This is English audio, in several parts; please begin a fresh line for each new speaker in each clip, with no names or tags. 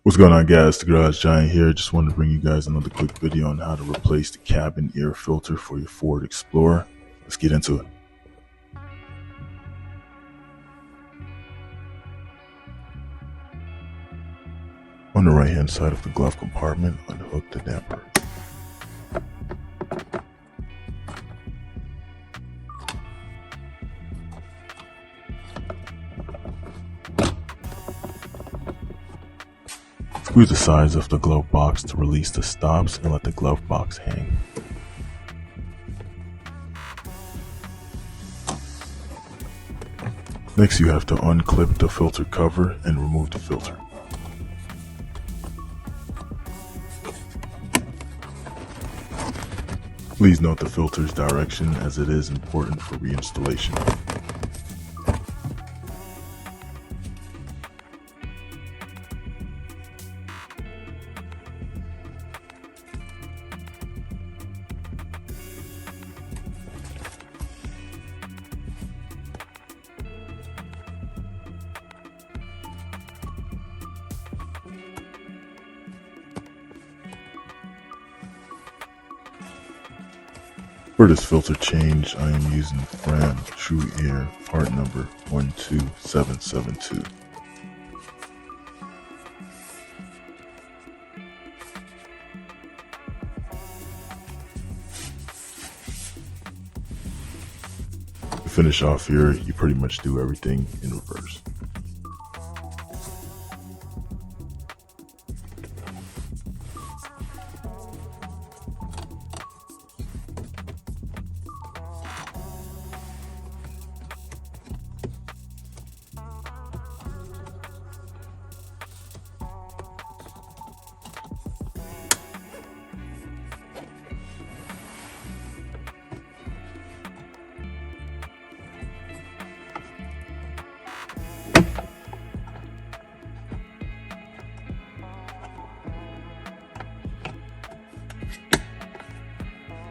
What's going on, guys? The Garage Giant here. Just wanted to bring you guys another quick video on how to replace the cabin air filter for your Ford Explorer. Let's get into it. On the right hand side of the glove compartment, unhook the damper. Squeeze the sides of the glove box to release the stops and let the glove box hang. Next, you have to unclip the filter cover and remove the filter. Please note the filter's direction, as it is important for reinstallation. For this filter change, I am using Fram True Air part number 12772. To finish off here, you pretty much do everything in reverse.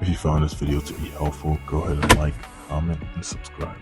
If you found this video to be helpful, go ahead and like, comment, and subscribe.